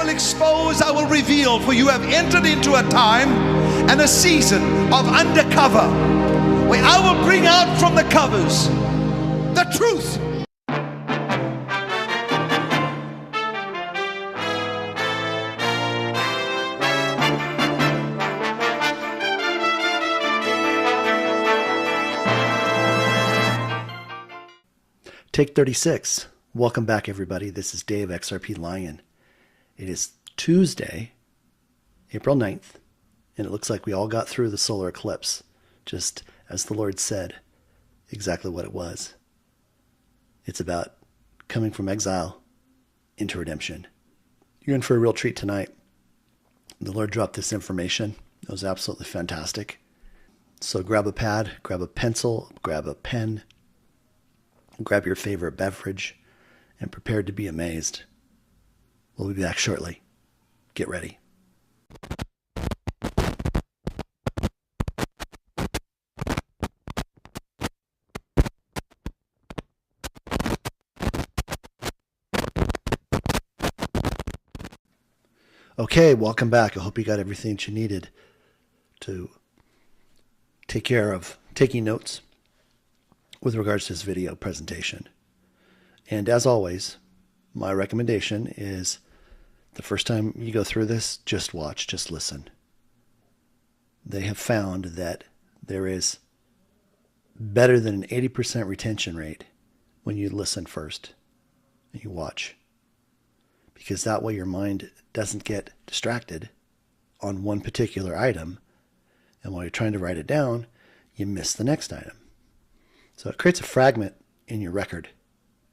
will expose, I will reveal, for you have entered into a time and a season of undercover, where I will bring out from the covers the truth. Take 36. Welcome back, everybody. This is Dave, XRPLion. It is Tuesday, April 9th, and it looks like we all got through the solar eclipse, just as the Lord said, exactly what it was. It's about coming from exile into redemption. You're in for a real treat tonight. The Lord dropped this information. It was absolutely fantastic. So grab a pad, grab a pencil, grab a pen, grab your favorite beverage, and prepare to be amazed. We'll be back shortly. Get ready. Okay, welcome back. I hope you got everything that you needed to take care of taking notes with regards to this video presentation. And as always, my recommendation is the first time you go through this, just watch, just listen. They have found that there is better than an 80% retention rate when you listen first and you watch. Because that way your mind doesn't get distracted on one particular item. And while you're trying to write it down, you miss the next item. So it creates a fragment in your record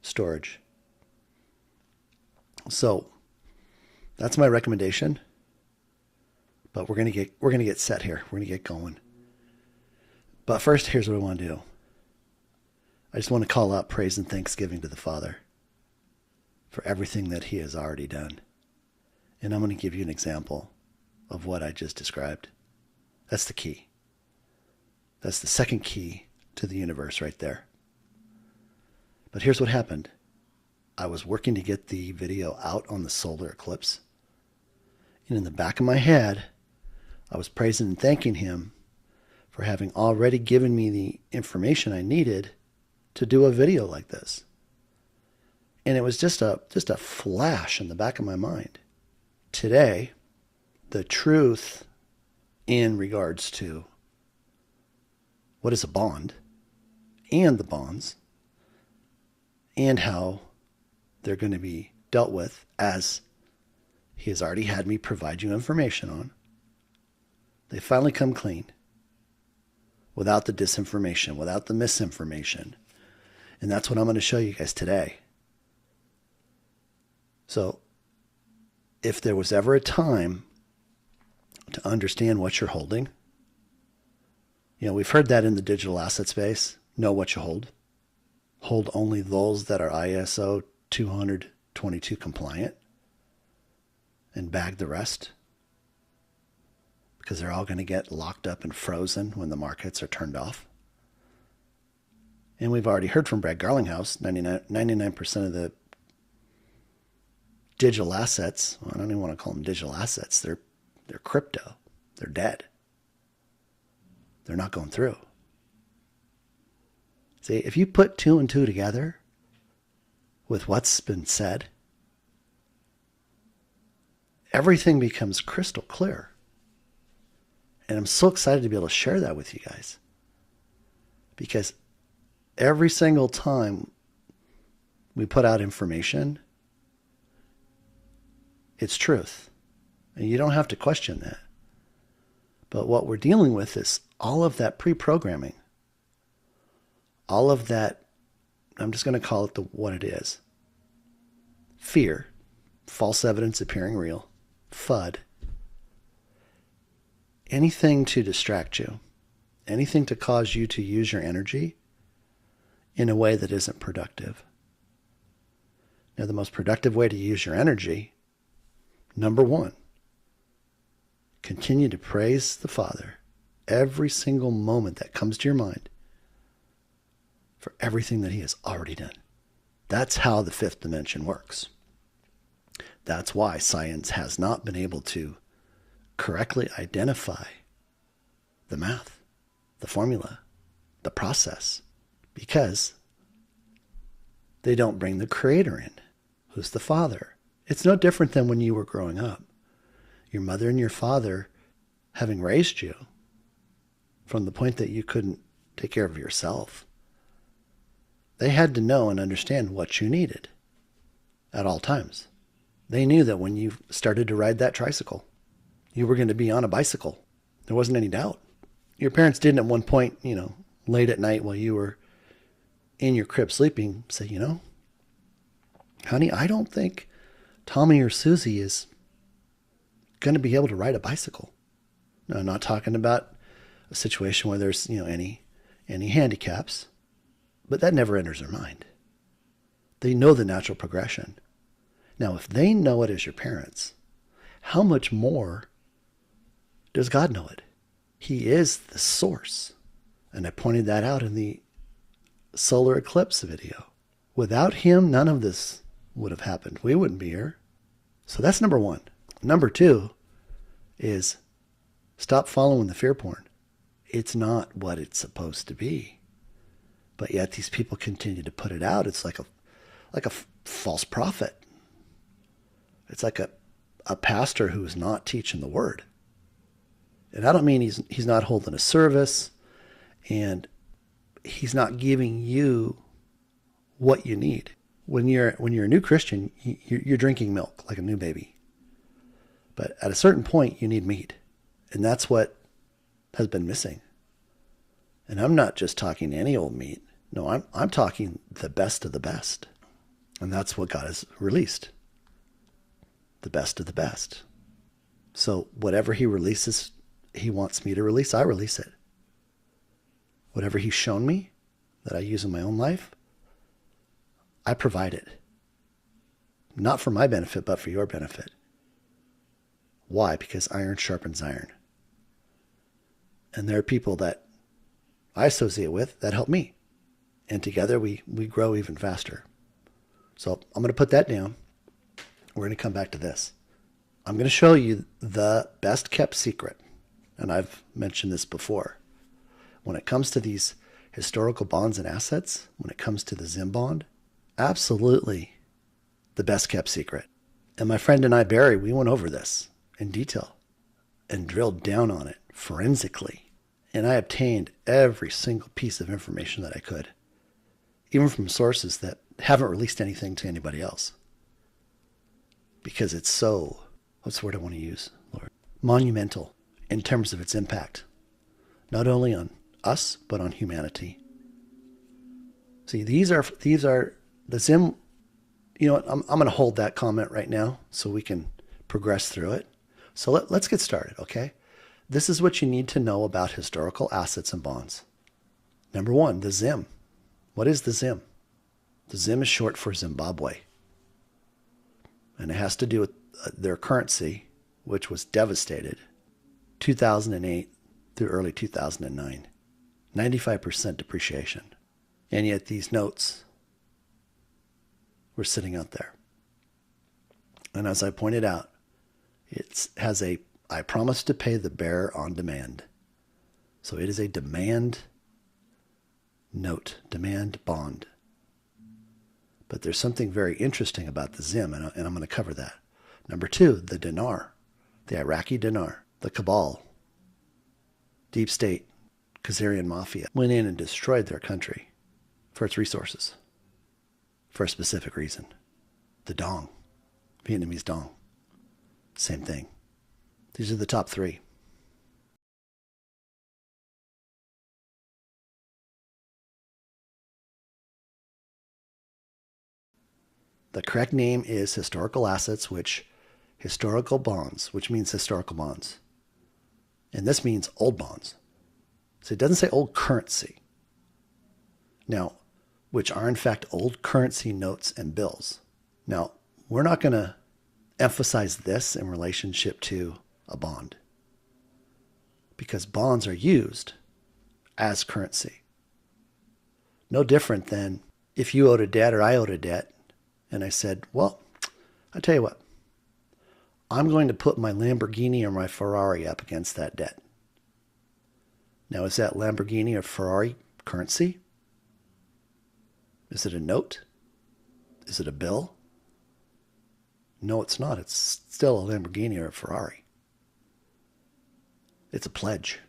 storage. So that's my recommendation. But we're gonna get set here. We're gonna get going. But first, here's what I want to do. I just want to call out praise and thanksgiving to the Father for everything that He has already done. And I'm going to give you an example of what I just described. That's the key. That's the second key to the universe right there. But here's what happened. I was working to get the video out on the solar eclipse. And in the back of my head, I was praising and thanking Him for having already given me the information I needed to do a video like this. And it was just a flash in the back of my mind. Today, the truth in regards to what is a bond and the bonds and how they're going to be dealt with, as He has already had me provide you information on. They finally come clean without the disinformation, without the misinformation. And that's what I'm going to show you guys today. So if there was ever a time to understand what you're holding, you know, we've heard that in the digital asset space. Know what you hold. Hold only those that are ISO 20022 compliant and bag the rest, because they're all going to get locked up and frozen when the markets are turned off. And we've already heard from Brad Garlinghouse, 99% of the digital assets, well, I don't even want to call them digital assets, they're crypto. They're dead. They're not going through. See, if you put two and two together with what's been said, everything becomes crystal clear. And I'm so excited to be able to share that with you guys. Because every single time we put out information, it's truth. And you don't have to question that. But what we're dealing with is all of that pre-programming. All of that, I'm just going to call it what it is. Fear, false evidence appearing real, FUD. Anything to distract you, anything to cause you to use your energy in a way that isn't productive. Now, the most productive way to use your energy, number one, continue to praise the Father every single moment that comes to your mind for everything that He has already done. That's how the fifth dimension works. That's why science has not been able to correctly identify the math, the formula, the process, because they don't bring the creator in, who's the father. It's no different than when you were growing up. Your mother and your father, having raised you from the point that you couldn't take care of yourself, they had to know and understand what you needed at all times. They knew that when you started to ride that tricycle, you were going to be on a bicycle. There wasn't any doubt. Your parents didn't at one point, late at night while you were in your crib sleeping, say, honey, I don't think Tommy or Susie is going to be able to ride a bicycle. No, I'm not talking about a situation where there's, any handicaps, but that never enters their mind. They know the natural progression. Now, if they know it as your parents, how much more does God know it? He is the source. And I pointed that out in the solar eclipse video. Without him, none of this would have happened. We wouldn't be here. So that's number one. Number two is stop following the fear porn. It's not what it's supposed to be. But yet these people continue to put it out. It's like a false prophet. It's like a pastor who is not teaching the word. And I don't mean he's not holding a service and he's not giving you what you need. When you're a new Christian, you're drinking milk like a new baby. But at a certain point, you need meat. And that's what has been missing. And I'm not just talking any old meat. No, I'm talking the best of the best. And that's what God has released. The best of the best. So whatever he releases, he wants me to release, I release it. Whatever he's shown me that I use in my own life, I provide it. Not for my benefit, but for your benefit. Why? Because iron sharpens iron. And there are people that I associate with that help me. And together we grow even faster. So I'm going to put that down. We're going to come back to this. I'm going to show you the best kept secret. And I've mentioned this before. When it comes to these historical bonds and assets, when it comes to the ZIM bond, absolutely the best kept secret. And my friend and I, Barry, we went over this in detail and drilled down on it forensically. And I obtained every single piece of information that I could, even from sources that haven't released anything to anybody else. Because it's so, what's the word I want to use, Lord? Monumental in terms of its impact, not only on us, but on humanity. See, these are the ZIM, I'm going to hold that comment right now so we can progress through it. So let's get started, okay? This is what you need to know about historical assets and bonds. Number one, the ZIM. What is the ZIM? The ZIM is short for Zimbabwe. And it has to do with their currency, which was devastated 2008 through early 2009. 95% depreciation. And yet these notes were sitting out there. And as I pointed out, it has a I promise to pay the bearer on demand. So it is a demand note, demand bond. But there's something very interesting about the ZIM, and I'm going to cover that. Number two, the dinar, the Iraqi dinar, the cabal, deep state, Khazarian mafia went in and destroyed their country for its resources for a specific reason. The dong, Vietnamese dong, same thing. These are the top three. The correct name is historical assets, historical bonds, which means historical bonds. And this means old bonds. So it doesn't say old currency. Now, which are in fact old currency notes and bills. Now, we're not going to emphasize this in relationship to a bond, because bonds are used as currency. No different than if you owed a debt or I owed a debt, and I said, well, I tell you what, I'm going to put my Lamborghini or my Ferrari up against that debt. Now, is that Lamborghini or Ferrari currency? Is it a note? Is it a bill? No, it's not. It's still a Lamborghini or a Ferrari. It's a pledge.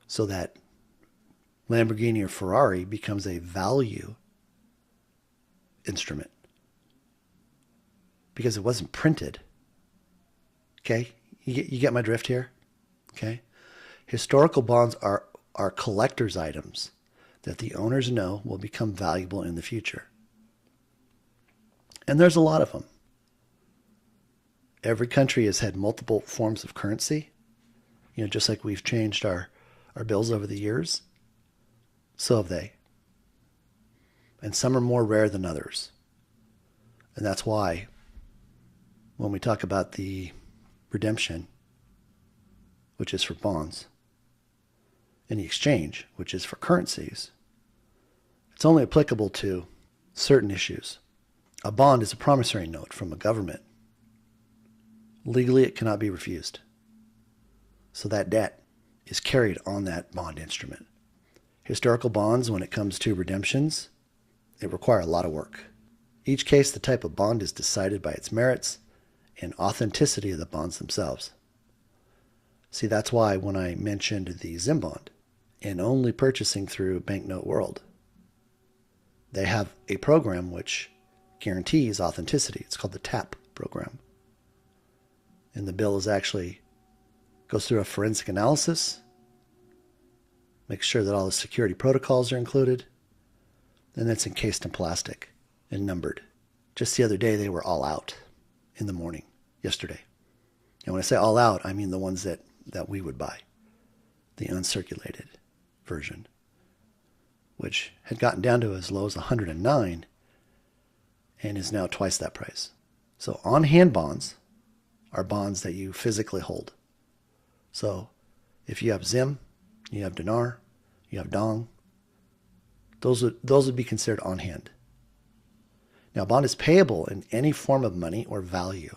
So that Lamborghini or Ferrari becomes a value instrument because it wasn't printed. Okay? You get my drift here? Okay? Historical bonds are collector's items that the owners know will become valuable in the future. And there's a lot of them. Every country has had multiple forms of currency. You know, just like we've changed our bills over the years, so have they. And some are more rare than others. And that's why when we talk about the redemption, which is for bonds, and the exchange, which is for currencies, it's only applicable to certain issues. A bond is a promissory note from a government. Legally, it cannot be refused. So that debt is carried on that bond instrument. Historical bonds, when it comes to redemptions, they require a lot of work. Each case, the type of bond is decided by its merits and authenticity of the bonds themselves. See, that's why when I mentioned the ZIM bond and only purchasing through Banknote World, they have a program which guarantees authenticity. It's called the TAP program. And the bill is actually goes through a forensic analysis, makes sure that all the security protocols are included, and it's encased in plastic and numbered. Just the other day, they were all out in the morning, yesterday. And when I say all out, I mean the ones that we would buy, the uncirculated version, which had gotten down to as low as 109 and is now twice that price. So on-hand bonds are bonds that you physically hold. So if you have ZIM, you have dinar, you have dong, those would be considered on hand. Now, a bond is payable in any form of money or value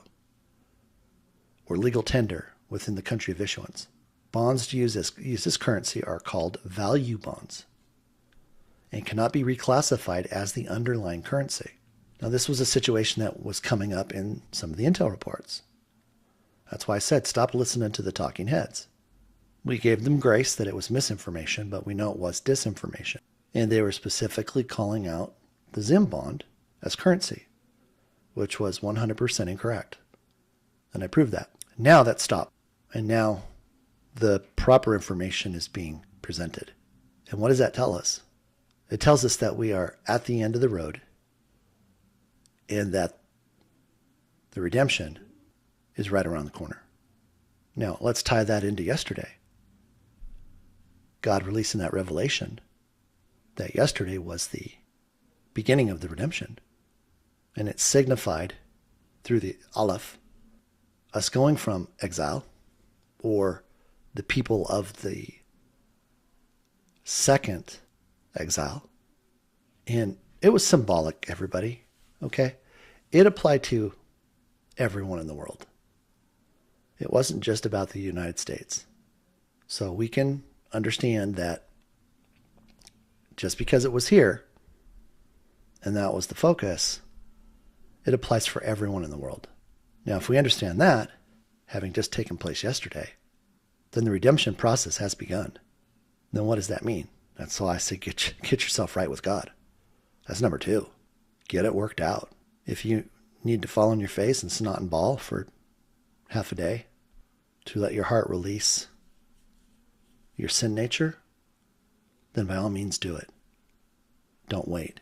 or legal tender within the country of issuance. Bonds to use this currency are called value bonds and cannot be reclassified as the underlying currency. Now, this was a situation that was coming up in some of the intel reports. That's why I said stop listening to the talking heads. We gave them grace that it was misinformation, but we know it was disinformation. And they were specifically calling out the ZIM bond as currency, which was 100% incorrect. And I proved that. Now that's stopped. And now the proper information is being presented. And what does that tell us? It tells us that we are at the end of the road and that the redemption is right around the corner. Now, let's tie that into yesterday. God releasing that revelation that yesterday was the beginning of the redemption. And it signified through the Aleph, us going from exile, or the people of the second exile. And it was symbolic, everybody, okay? It applied to everyone in the world. It wasn't just about the United States. So we can understand that just because it was here and that was the focus, it applies for everyone in the world. Now, if we understand that, having just taken place yesterday, then the redemption process has begun. Then what does that mean? That's why I say get yourself right with God. That's number 2. Get it worked out. If you need to fall on your face and snot and bawl for half a day to let your heart release your sin nature, then by all means do it. Don't wait.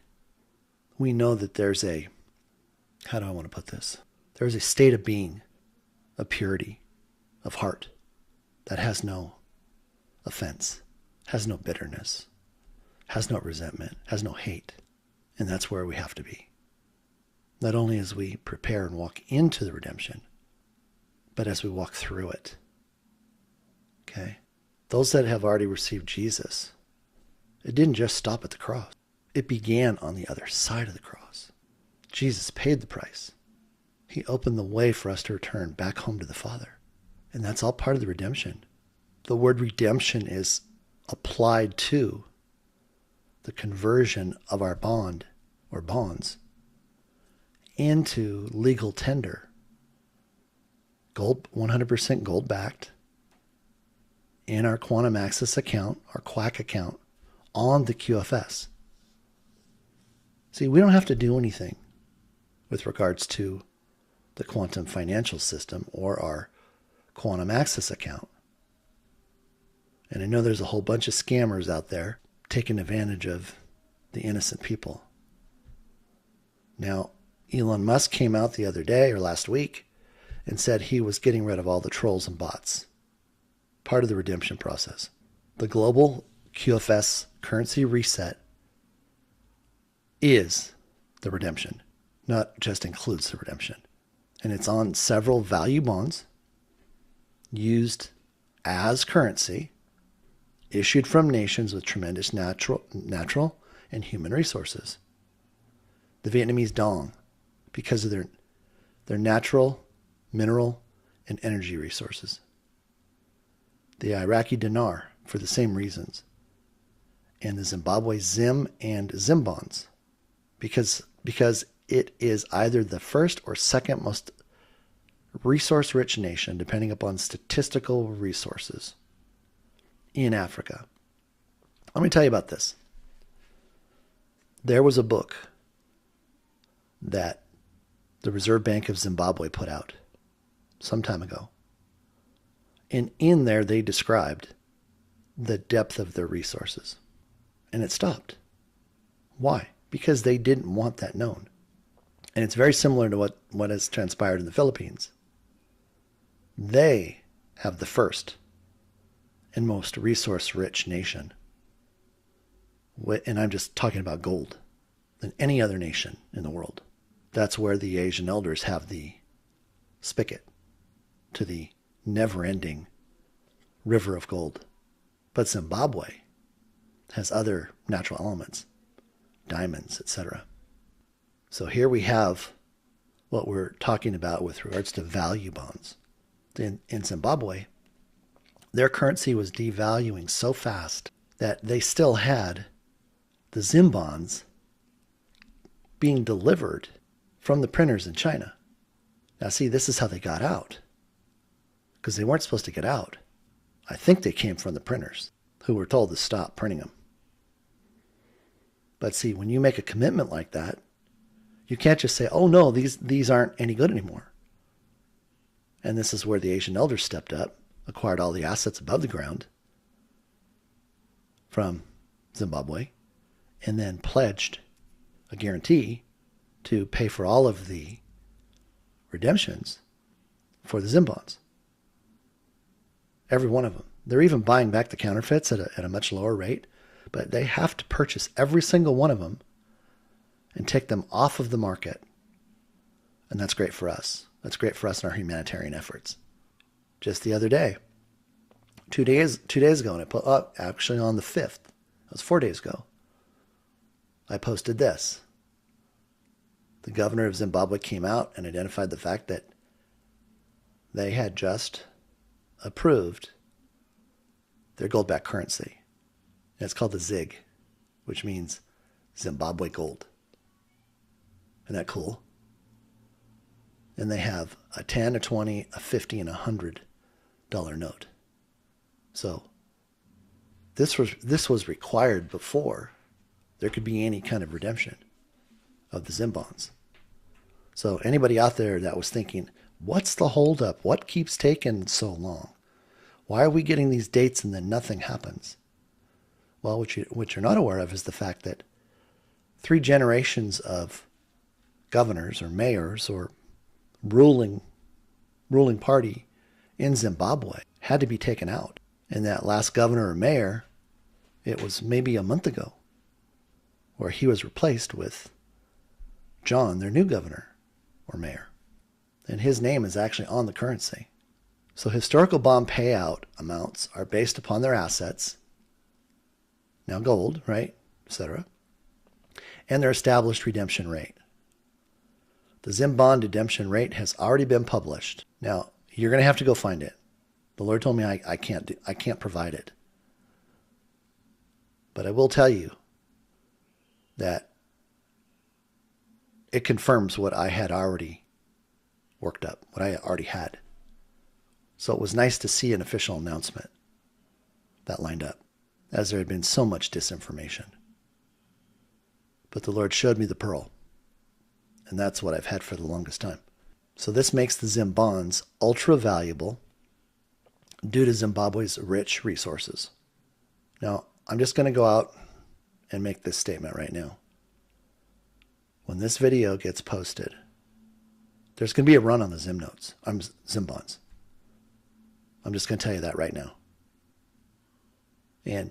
We know that there's a, how do I want to put this? There's a state of being, a purity of heart that has no offense, has no bitterness, has no resentment, has no hate. And that's where we have to be. Not only as we prepare and walk into the redemption, but as we walk through it. Okay? Those that have already received Jesus, it didn't just stop at the cross. It began on the other side of the cross. Jesus paid the price. He opened the way for us to return back home to the Father. And that's all part of the redemption. The word redemption is applied to the conversion of our bond or bonds into legal tender. Gold, 100% gold backed in our Quantum Access account, our QUAC account, on the QFS. See, we don't have to do anything with regards to the quantum financial system or our Quantum Access account. And I know there's a whole bunch of scammers out there taking advantage of the innocent people. Now, Elon Musk came out the other day or last week and said he was getting rid of all the trolls and bots. Part of the redemption process. The global QFS currency reset is the redemption, not just includes the redemption. And it's on several value bonds used as currency, issued from nations with tremendous natural and human resources. The Vietnamese dong, because of their natural, mineral, and energy resources. The Iraqi dinar, for the same reasons. And the Zimbabwe ZIM and ZIM bonds, because it is either the first or second most resource-rich nation, depending upon statistical resources, in Africa. Let me tell you about this. There was a book that the Reserve Bank of Zimbabwe put out some time ago. And in there, they described the depth of their resources. And it stopped. Why? Because they didn't want that known. And it's very similar to what has transpired in the Philippines. They have the first and most resource-rich nation. And I'm just talking about gold than any other nation in the world. That's where the Asian elders have the spigot to the never-ending river of gold. But Zimbabwe has other natural elements, diamonds, etc. So here we have what we're talking about with regards to value bonds. In Zimbabwe, their currency was devaluing so fast that they still had the ZIM bonds being delivered from the printers in China. Now see, this is how they got out, because they weren't supposed to get out. I think they came from the printers, who were told to stop printing them. But see, when you make a commitment like that, you can't just say, oh no, these aren't any good anymore. And this is where the Asian elders stepped up, acquired all the assets above the ground from Zimbabwe, and then pledged a guarantee to pay for all of the redemptions for the ZIM bonds. Every one of them. They're even buying back the counterfeits at a much lower rate, but they have to purchase every single one of them and take them off of the market. And that's great for us. That's great for us in our humanitarian efforts. Just the other day, two days ago, and I put up actually on the 5th, that was 4 days ago, I posted this. The governor of Zimbabwe came out and identified the fact that they had just approved their gold-backed currency. And it's called the ZIG, which means Zimbabwe gold. Isn't that cool? And they have a 10, a 20, a 50, and $100 note. So this was required before there could be any kind of redemption of the ZIM bonds. So anybody out there that was thinking, what's the holdup? What keeps taking so long? Why are we getting these dates and then nothing happens? Well, what you're not aware of is the fact that 3 generations of governors or mayors or ruling party in Zimbabwe had to be taken out. And that last governor or mayor, it was maybe a month ago, where he was replaced with John, their new governor or mayor. And his name is actually on the currency. So historical bond payout amounts are based upon their assets, now gold, right, etc., and their established redemption rate. The ZIM bond redemption rate has already been published. Now, you're going to have to go find it. The Lord told me I can't provide it. But I will tell you that it confirms what I had already worked up, what I already had. So it was nice to see an official announcement that lined up, as there had been so much disinformation. But the Lord showed me the pearl, and that's what I've had for the longest time. So this makes the ZIM bonds ultra valuable due to Zimbabwe's rich resources. Now, I'm just going to go out and make this statement right now. When this video gets posted, there's going to be a run on the ZIM notes. ZIM bonds. I'm just going to tell you that right now. And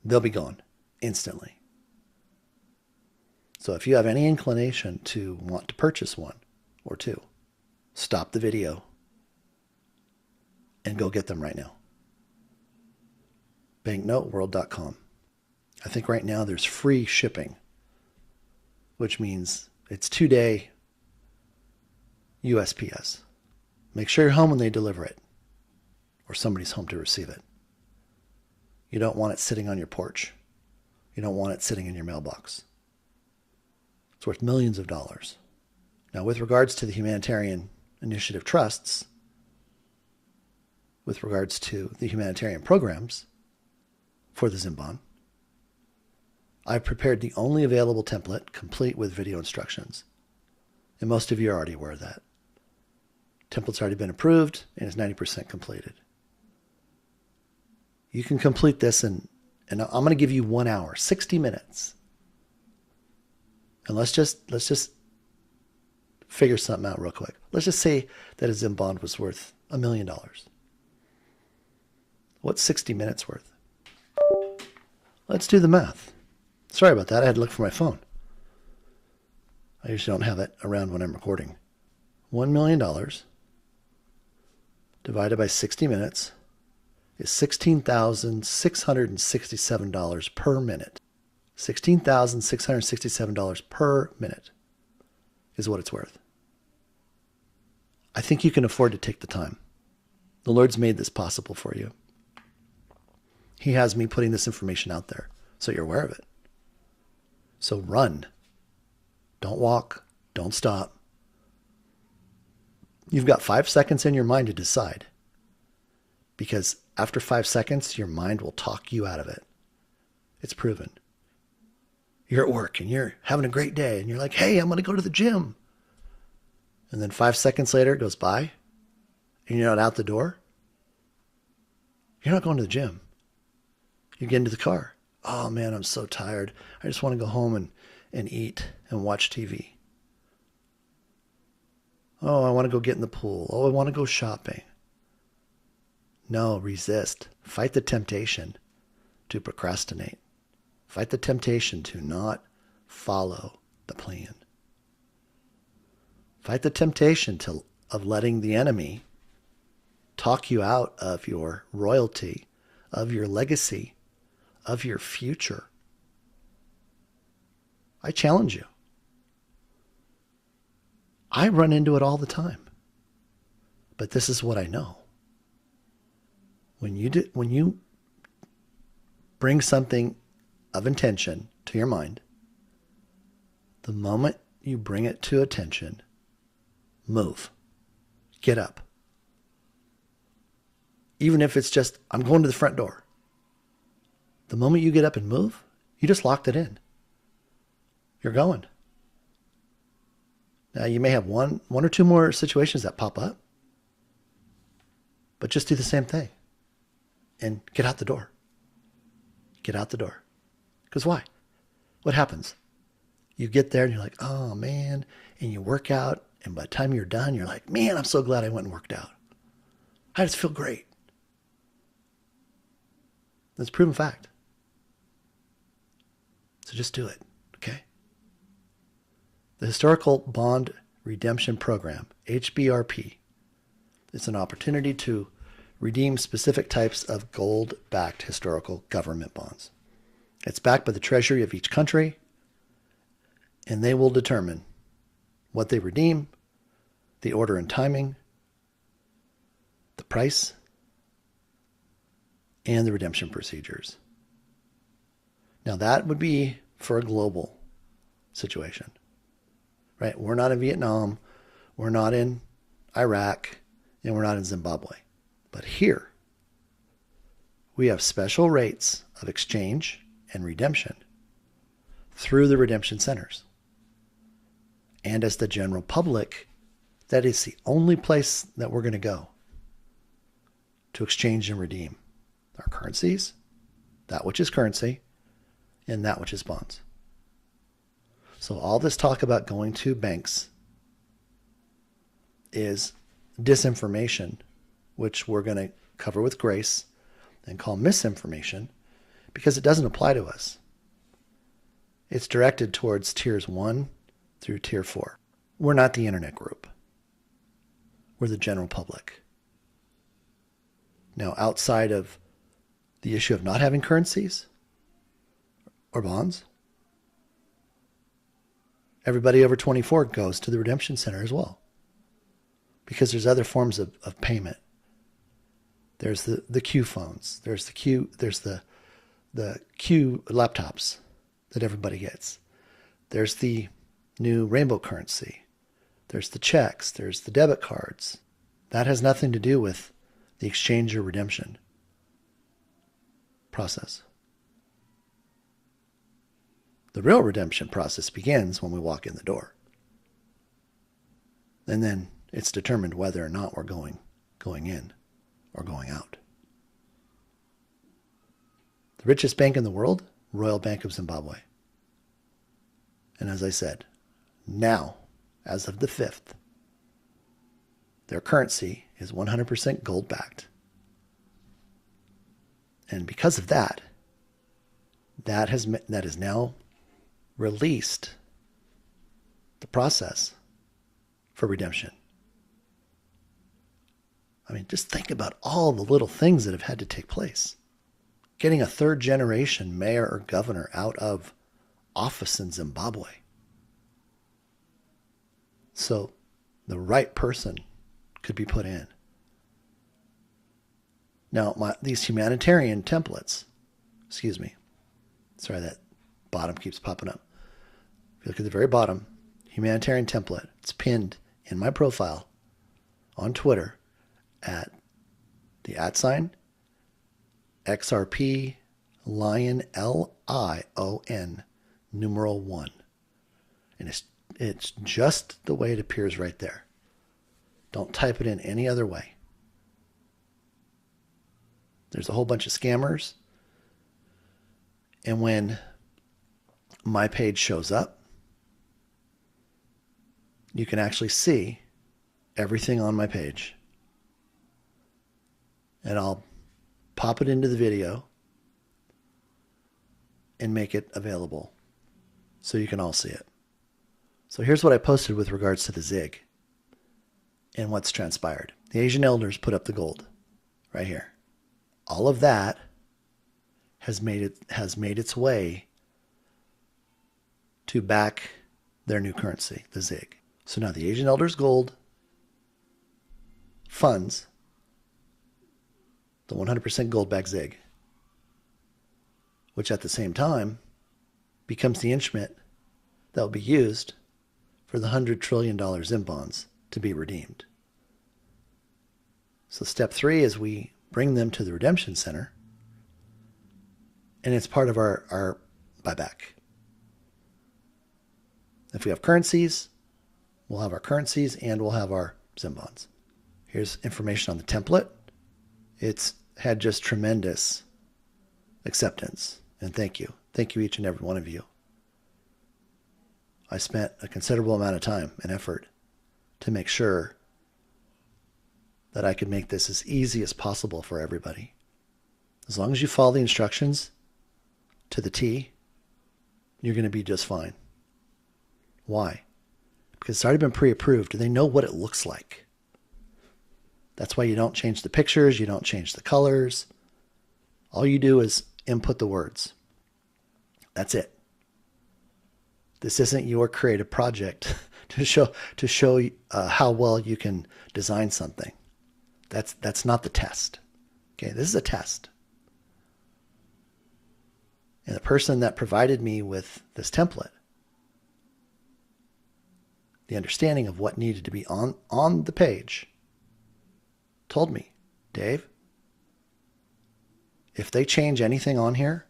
they'll be gone instantly. So if you have any inclination to want to purchase one or two, stop the video and go get them right now. Banknoteworld.com. I think right now there's free shipping, which means it's 2-day USPS. Make sure you're home when they deliver it, or somebody's home to receive it. You don't want it sitting on your porch. You don't want it sitting in your mailbox. It's worth millions of dollars. Now, with regards to the humanitarian initiative trusts, with regards to the humanitarian programs for the ZIM bond, I've prepared the only available template complete with video instructions. And most of you are already aware of that. Template's already been approved and is 90% completed. You can complete this and I'm going to give you 1 hour, 60 minutes. And let's just figure something out real quick. Let's just say that a ZIM bond was worth $1 million. What's 60 minutes worth? Let's do the math. Sorry about that. I had to look for my phone. I usually don't have it around when I'm recording. $1 million divided by 60 minutes is $16,667 per minute. $16,667 per minute is what it's worth. I think you can afford to take the time. The Lord's made this possible for you. He has me putting this information out there so you're aware of it. So run. Don't walk. Don't stop. You've got 5 seconds in your mind to decide. Because after 5 seconds, your mind will talk you out of it. It's proven. You're at work and you're having a great day and you're like, hey, I'm going to go to the gym. And then 5 seconds later it goes by and you're not out the door. You're not going to the gym. You get into the car. Oh man, I'm so tired. I just want to go home and eat and watch TV. Oh, I want to go get in the pool. Oh, I want to go shopping. No, resist. Fight the temptation to procrastinate. Fight the temptation to not follow the plan. Fight the temptation of letting the enemy talk you out of your royalty, of your legacy, of your future. I challenge you. I run into it all the time. But this is what I know. When you bring something of intention to your mind, the moment you bring it to attention, move. Get up. Even if it's just, I'm going to the front door. The moment you get up and move, you just locked it in. You're going. Now, you may have one or two more situations that pop up, but just do the same thing and get out the door. Get out the door. Because why? What happens? You get there and you're like, oh man, and you work out, and by the time you're done, you're like, man, I'm so glad I went and worked out. I just feel great. That's proven fact. So just do it, okay? The Historical Bond Redemption Program, HBRP, is an opportunity to redeem specific types of gold-backed historical government bonds. It's backed by the treasury of each country, and they will determine what they redeem, the order and timing, the price, and the redemption procedures. Now that would be for a global situation, right? We're not in Vietnam, we're not in Iraq, and we're not in Zimbabwe. But here, we have special rates of exchange and redemption through the redemption centers. And as the general public, that is the only place that we're going to go to exchange and redeem our currencies, that which is currency, and that which is bonds. So all this talk about going to banks is disinformation, which we're going to cover with grace and call misinformation because it doesn't apply to us. It's directed towards tiers 1 through tier 4. We're not the internet group. We're the general public. Now, outside of the issue of not having currencies or bonds, everybody over 24 goes to the redemption center as well, because there's other forms of payment. There's the Q phones. There's the Q laptops that everybody gets. There's the new rainbow currency. There's the checks. There's the debit cards. That has nothing to do with the exchange or redemption process. The real redemption process begins when we walk in the door. And then it's determined whether or not we're going in or going out. The richest bank in the world, Royal Bank of Zimbabwe. And as I said, now, as of the 5th, their currency is 100% gold backed. And because of that, that has now released the process for redemption. I mean, just think about all the little things that have had to take place. Getting a third generation mayor or governor out of office in Zimbabwe. So the right person could be put in. Now, these humanitarian templates, sorry, that bottom keeps popping up. If you look at the very bottom, humanitarian template, it's pinned in my profile on Twitter at the @ XRPLion, LION, numeral 1. And it's just the way it appears right there. Don't type it in any other way. There's a whole bunch of scammers. And when my page shows up, you can actually see everything on my page. And I'll pop it into the video and make it available so you can all see it. So here's what I posted with regards to the ZIG and what's transpired. The Asian elders put up the gold right here. All of that has made its way to back their new currency, the ZIG. So now the Asian elders gold funds the 100% gold backed ZIG, which at the same time becomes the instrument that will be used for the $100 trillion ZIM bonds to be redeemed. So step 3 is we bring them to the redemption center, and it's part of our buyback. If we have currencies, we'll have our currencies and we'll have our ZIM bonds. Here's information on the template. It's had just tremendous acceptance, and thank you. Thank you, each and every one of you. I spent a considerable amount of time and effort to make sure that I could make this as easy as possible for everybody. As long as you follow the instructions to the T, you're going to be just fine. Why? Because it's already been pre-approved. They know what it looks like. That's why you don't change the pictures. You don't change the colors. All you do is input the words. That's it. This isn't your creative project to show how well you can design something. That's not the test. Okay, this is a test. And the person that provided me with this template, the understanding of what needed to be on the page, told me, Dave, if they change anything on here,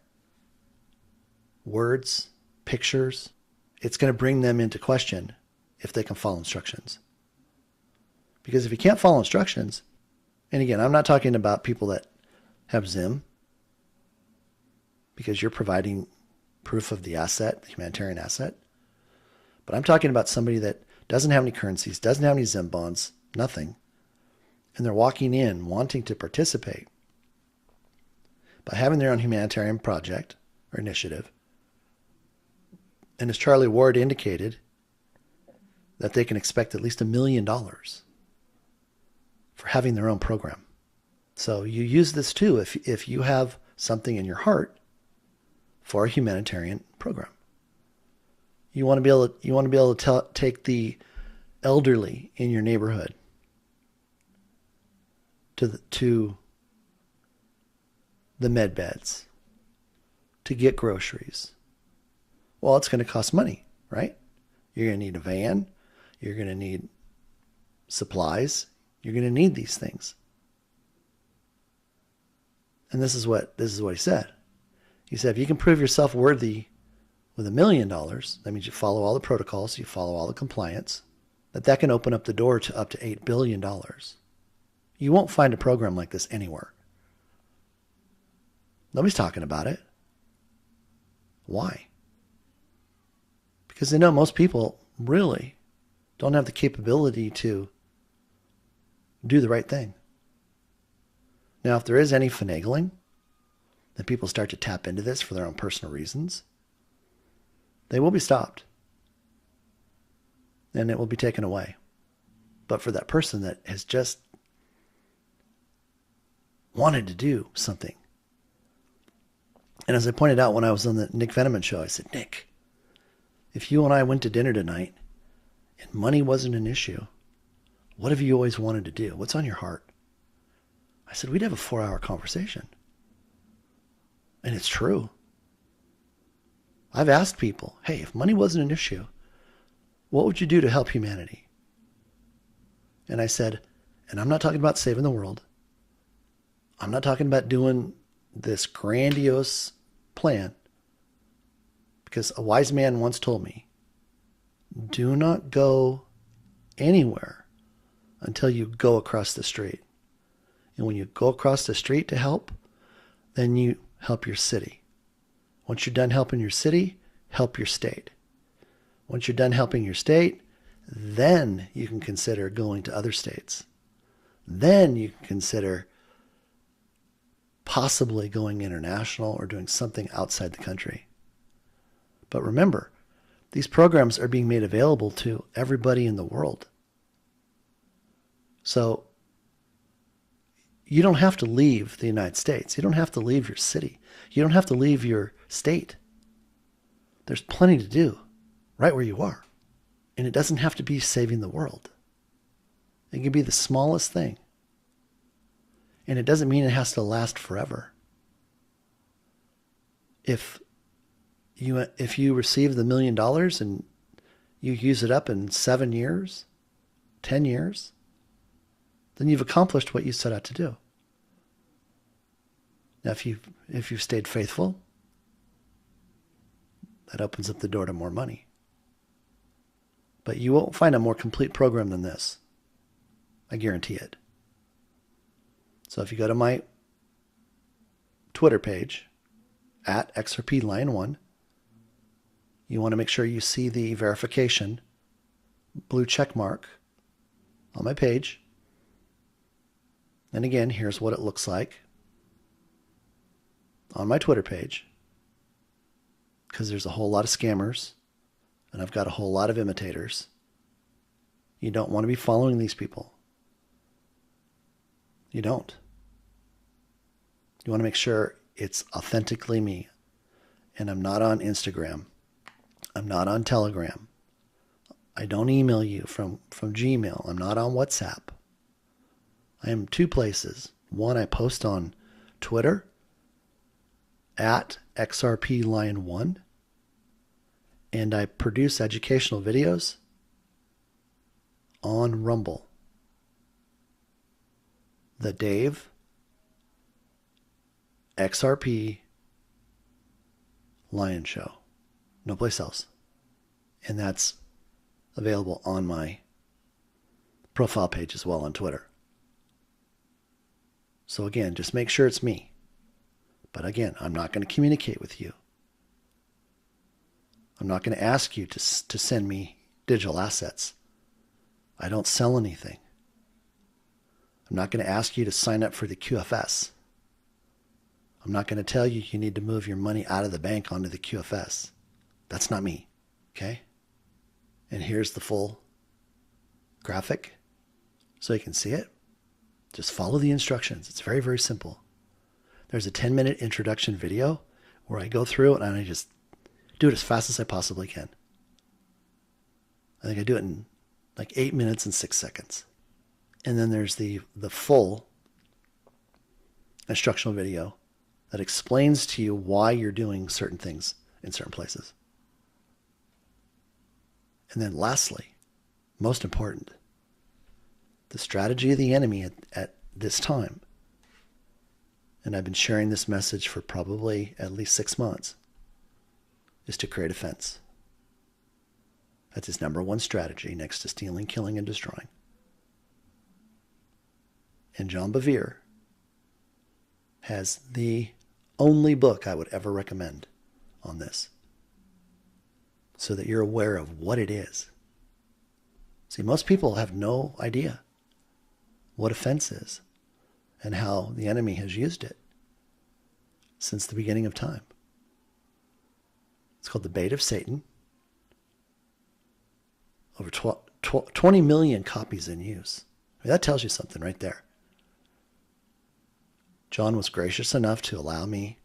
words, pictures, it's going to bring them into question if they can follow instructions. Because if you can't follow instructions, and again, I'm not talking about people that have ZIM, because you're providing proof of the asset, the humanitarian asset. But I'm talking about somebody that doesn't have any currencies, doesn't have any ZIM bonds, nothing. And they're walking in wanting to participate by having their own humanitarian project or initiative. And as Charlie Ward indicated, that they can expect at least $1 million for having their own program. So you use this too if you have something in your heart for a humanitarian program. You want to be able to take the elderly in your neighborhood to the med beds, to get groceries. Well, it's going to cost money, right? You're going to need a van. You're going to need supplies. You're going to need these things. And this is what he said. He said, if you can prove yourself worthy with $1 million, that means you follow all the protocols, you follow all the compliance, that can open up the door to up to $8 billion. You won't find a program like this anywhere. Nobody's talking about it. Why? Because they know most people really don't have the capability to do the right thing. Now, if there is any finagling, then people start to tap into this for their own personal reasons, they will be stopped. And it will be taken away. But for that person that has just wanted to do something. And as I pointed out when I was on the Nick Veneman show, I said, Nick, if you and I went to dinner tonight and money wasn't an issue, what have you always wanted to do? What's on your heart? I said, we'd have a 4-hour conversation. And it's true. I've asked people, hey, if money wasn't an issue, what would you do to help humanity? And I said, and I'm not talking about saving the world. I'm not talking about doing this grandiose plan. Because a wise man once told me, do not go anywhere until you go across the street. And when you go across the street to help, then you help your city. Once you're done helping your city, help your state. Once you're done helping your state, then you can consider going to other states. Then you can consider possibly going international or doing something outside the country. But remember, these programs are being made available to everybody in the world. So you don't have to leave the United States. You don't have to leave your city. You don't have to leave your state. There's plenty to do right where you are. And it doesn't have to be saving the world. It can be the smallest thing. And it doesn't mean it has to last forever. If you receive the $1 million and you use it up in 7 years, 10 years, then you've accomplished what you set out to do. Now, if you've stayed faithful, that opens up the door to more money. But you won't find a more complete program than this. I guarantee it. So if you go to my Twitter page, at XRPLion1, you want to make sure you see the verification blue check mark on my page. And again, here's what it looks like on my Twitter page, because there's a whole lot of scammers and I've got a whole lot of imitators. You don't want to be following these people. You don't. You want to make sure it's authentically me. And I'm not on Instagram. I'm not on Telegram. I don't email you from Gmail. I'm not on WhatsApp. I am 2 places. One, I post on Twitter at XRPLion1, and I produce educational videos on Rumble. The Dave XRP Lion Show. No place else. And that's available on my profile page as well on Twitter. So again, just make sure it's me. But again, I'm not going to communicate with you. I'm not going to ask you to send me digital assets. I don't sell anything. I'm not going to ask you to sign up for the QFS. I'm not going to tell you you need to move your money out of the bank onto the QFS. That's not me. Okay? And here's the full graphic so you can see it. Just follow the instructions. It's very, very simple. There's a 10-minute introduction video where I go through it and I just do it as fast as I possibly can. I think I do it in like 8 minutes and 6 seconds. And then there's the full instructional video that explains to you why you're doing certain things in certain places. And then lastly, most important, the strategy of the enemy at this time, and I've been sharing this message for probably at least 6 months, is to create a fence. That's his number one strategy next to stealing, killing, and destroying. And John Bevere has the only book I would ever recommend on this, so that you're aware of what it is. See, most people have no idea what a fence is and how the enemy has used it since the beginning of time. It's called the Bait of Satan. Over 20 million copies in use. I mean, that tells you something right there. John was gracious enough to allow me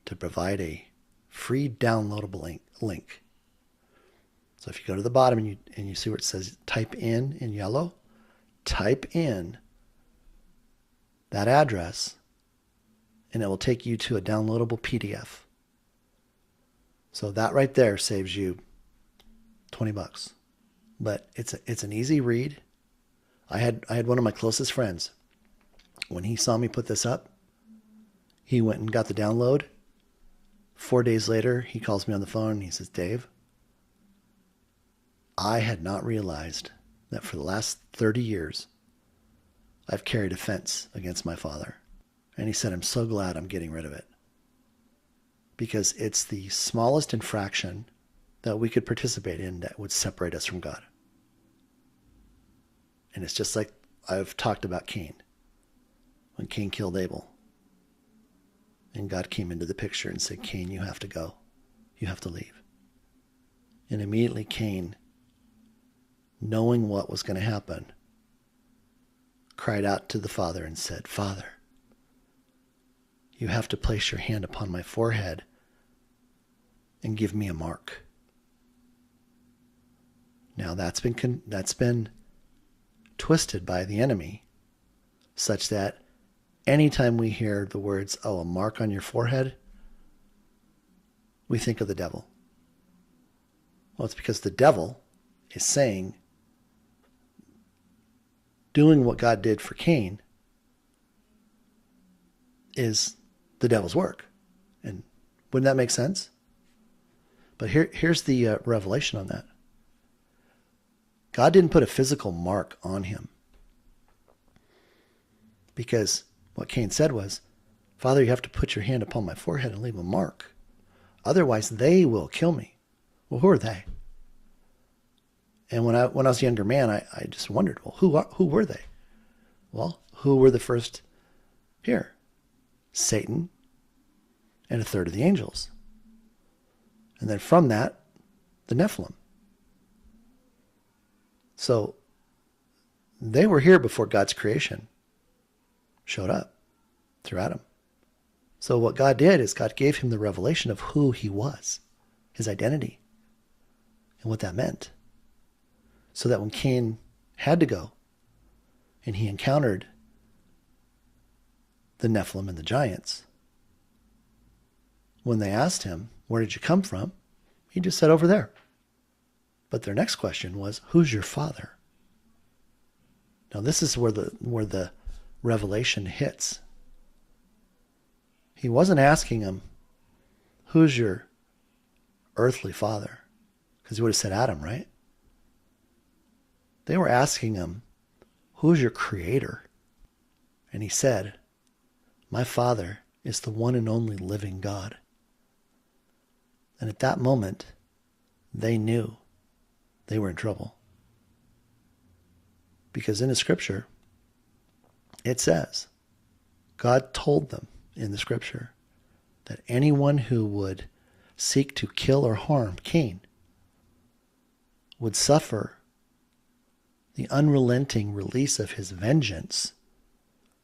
to provide a free downloadable link. So if you go to the bottom and you see where it says type in yellow, type in that address and it will take you to a downloadable PDF. So that right there saves you $20. But it's an easy read. I had one of my closest friends, when he saw me put this up, he went and got the download. 4 days later, he calls me on the phone and he says, Dave, I had not realized that for the last 30 years, I've carried a fence against my father. And he said, I'm so glad I'm getting rid of it. Because it's the smallest infraction that we could participate in that would separate us from God. And it's just like I've talked about Cain. When Cain killed Abel. And God came into the picture and said, Cain, you have to go. You have to leave. And immediately Cain, knowing what was going to happen, cried out to the Father and said, Father, you have to place your hand upon my forehead and give me a mark. Now that's been twisted by the enemy such that anytime we hear the words, oh, a mark on your forehead, we think of the devil. Well, it's because the devil is saying, doing what God did for Cain is the devil's work. And wouldn't that make sense? But here's the revelation on that. God didn't put a physical mark on him. Because what Cain said was, Father, you have to put your hand upon my forehead and leave a mark. Otherwise, they will kill me. Well, who are they? And when I was a younger man, I just wondered, well, who were they? Well, who were the first here? Satan and a third of the angels. And then from that, the Nephilim. So they were here before God's creation showed up through Adam. So what God did is God gave him the revelation of who he was, his identity, and what that meant. So that when Cain had to go and he encountered the Nephilim and the giants, when they asked him, where did you come from? He just said, over there. But their next question was, who's your father? Now this is where the revelation hits. He wasn't asking him, who's your earthly father? Because he would have said Adam, right? They were asking him, who's your creator? And he said, my Father is the one and only living God. And at that moment, they knew they were in trouble. Because in the scripture, it says, God told them in the scripture that anyone who would seek to kill or harm Cain would suffer the unrelenting release of his vengeance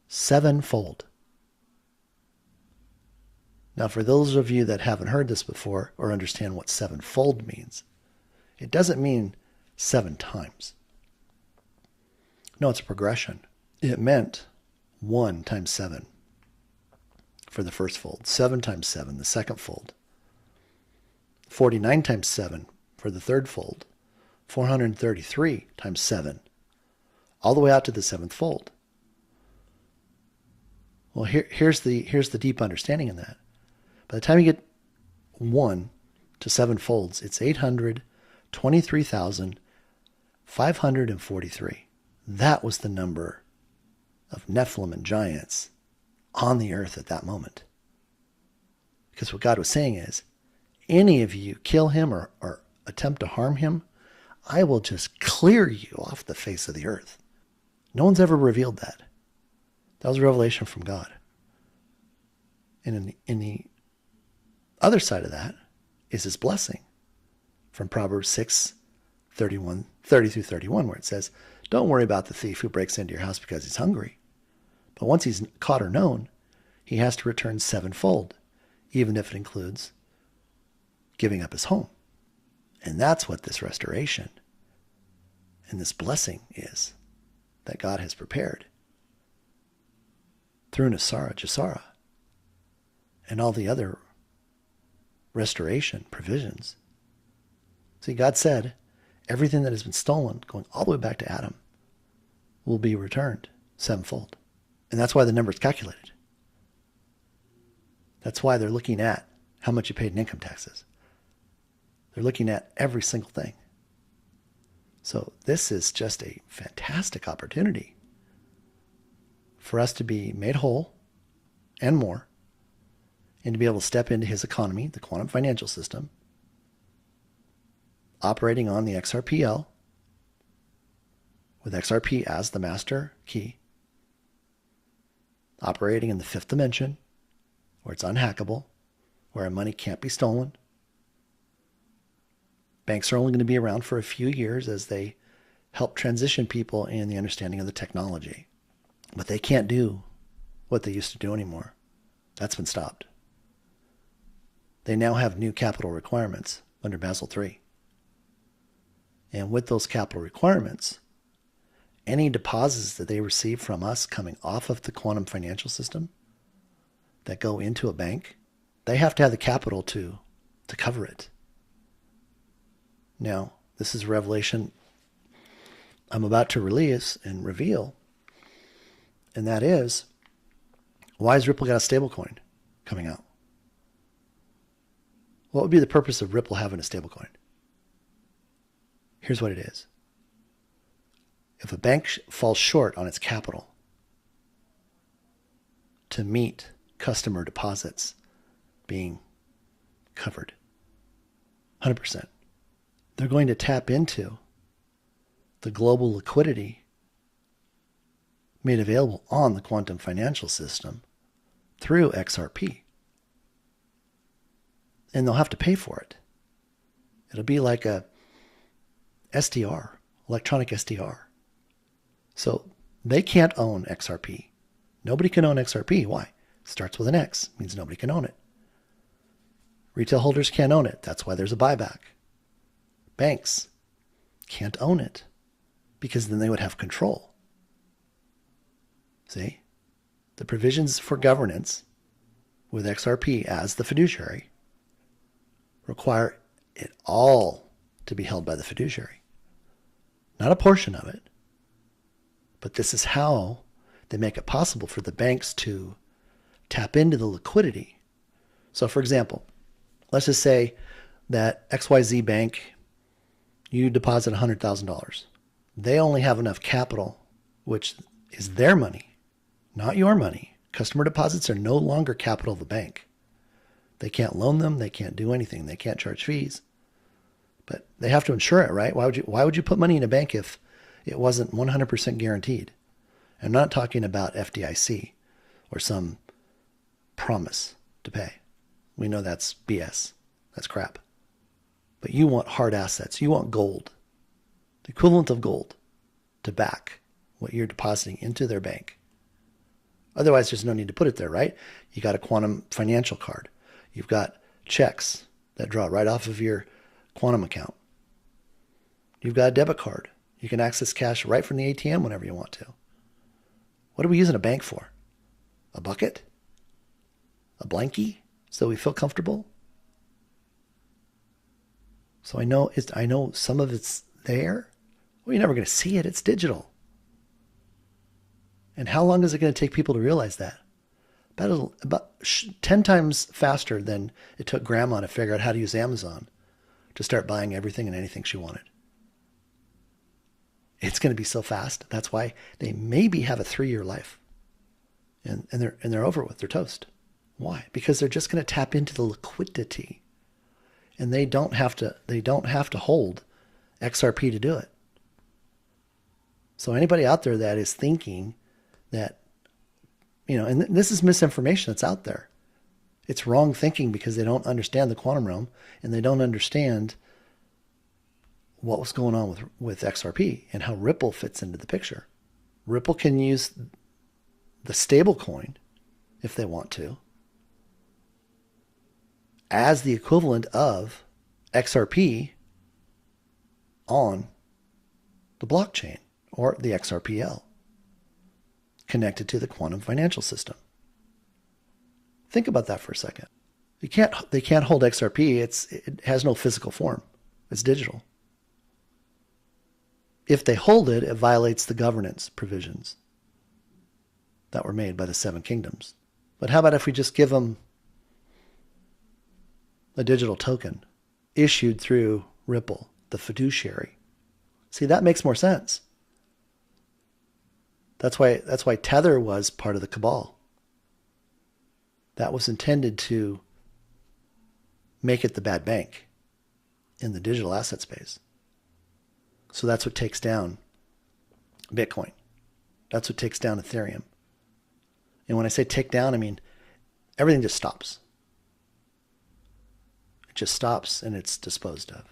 sevenfold. Now, for those of you that haven't heard this before or understand what sevenfold means, it doesn't mean 7 times. No, it's a progression. It meant 1 times 7 for the first fold, 7 times 7, the second fold, 49 times 7 for the third fold, 433 times 7, all the way out to the 7th fold. Well, here's the deep understanding in that. By the time you get 1 to 7 folds, it's 823,543. That was the number of Nephilim and giants on the earth at that moment. Because what God was saying is, any of you kill him or attempt to harm him, I will just clear you off the face of the earth. No one's ever revealed that. That was a revelation from God. And in the other side of that is his blessing from Proverbs 6:30 through 31, where it says, don't worry about the thief who breaks into your house because he's hungry. But once he's caught or known, he has to return 7-fold, even if it includes giving up his home. And that's what this restoration and this blessing is that God has prepared through Jasara, and all the other restoration provisions. See, God said everything that has been stolen, going all the way back to Adam, will be returned 7-fold. And that's why the number is calculated. That's why they're looking at how much you paid in income taxes. They're looking at every single thing. So this is just a fantastic opportunity for us to be made whole and more, and to be able to step into his economy, the quantum financial system, operating on the XRPL, with XRP as the master key, operating in the 5th dimension, where it's unhackable, where our money can't be stolen. Banks are only going to be around for a few years as they help transition people in the understanding of the technology. But they can't do what they used to do anymore. That's been stopped. They now have new capital requirements under Basel III. And with those capital requirements, any deposits that they receive from us coming off of the quantum financial system that go into a bank, they have to have the capital to cover it. Now, this is a revelation I'm about to release and reveal, and that is, why has Ripple got a stablecoin coming out? What would be the purpose of Ripple having a stablecoin? Here's what it is. If a bank falls short on its capital to meet customer deposits being covered, 100%, they're going to tap into the global liquidity made available on the quantum financial system through XRP. And they'll have to pay for it. It'll be like a SDR, electronic SDR. So they can't own XRP. Nobody can own XRP. Why? It starts with an X. Means nobody can own it. Retail holders can't own it. That's why there's a buyback. Banks can't own it. because then they would have control. See? The provisions for governance with XRP as the fiduciary require it all to be held by the fiduciary. Not a portion of it. But this is how they make it possible for the banks to tap into the liquidity. So for example, let's just say that XYZ Bank, you deposit $100,000. They only have enough capital, which is their money, not your money. Customer deposits are no longer capital of the bank. They can't loan them. They can't do anything. They can't charge fees. But they have to insure it, right? Why would you put money in a bank if it wasn't 100% guaranteed? I'm not talking about FDIC or some promise to pay. We know that's BS. That's crap. But you want hard assets. You want gold, the equivalent of gold, to back what you're depositing into their bank. Otherwise, there's no need to put it there, right? You got a quantum financial card. You've got checks that draw right off of your quantum account. You've got a debit card. You can access cash right from the ATM whenever you want to. What are we using a bank for? A bucket? A blankie? So we feel comfortable? So I know some of it's there. Well, you're never going to see it. It's digital. And how long is it going to take people to realize that? About 10 times faster than it took Grandma to figure out how to use Amazon to start buying everything and anything she wanted. It's going to be so fast. That's why they maybe have a 3-year life. And they're over with. They're toast. Why? Because they're just going to tap into the liquidity. And they don't have to hold XRP to do it. So anybody out there that is thinking that, and this is misinformation that's out there. It's wrong thinking because they don't understand the quantum realm and they don't understand what was going on with XRP and how Ripple fits into the picture. Ripple can use the stable coin, if they want to, as the equivalent of XRP on the blockchain or the XRPL connected to the quantum financial system. Think about that for a second. They can't hold XRP. It has no physical form. It's digital. If they hold it, it violates the governance provisions that were made by the 7 kingdoms. But how about if we just give them a digital token issued through Ripple, the fiduciary? See, that makes more sense. That's why Tether was part of the cabal. That was intended to make it the bad bank in the digital asset space. So that's what takes down Bitcoin. That's what takes down Ethereum. And when I say take down, I mean everything just stops. It just stops and it's disposed of.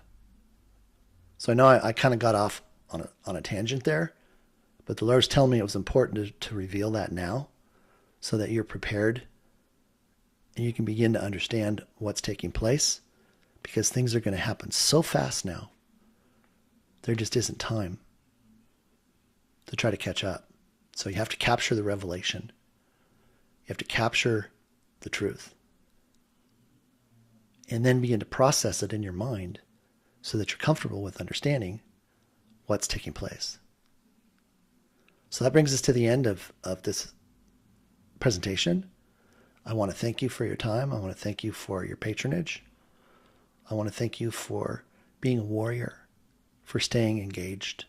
So I know I kind of got off on a tangent there, but the Lord's telling me it was important to reveal that now so that you're prepared and you can begin to understand what's taking place, because things are going to happen so fast now. There just isn't time to try to catch up. So you have to capture the revelation. You have to capture the truth. And then begin to process it in your mind so that you're comfortable with understanding what's taking place. So that brings us to the end of this presentation. I want to thank you for your time. I want to thank you for your patronage. I want to thank you for being a warrior, for staying engaged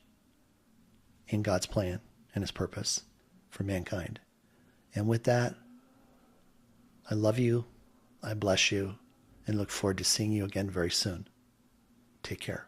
in God's plan and his purpose for mankind. And with that, I love you, I bless you, and look forward to seeing you again very soon. Take care.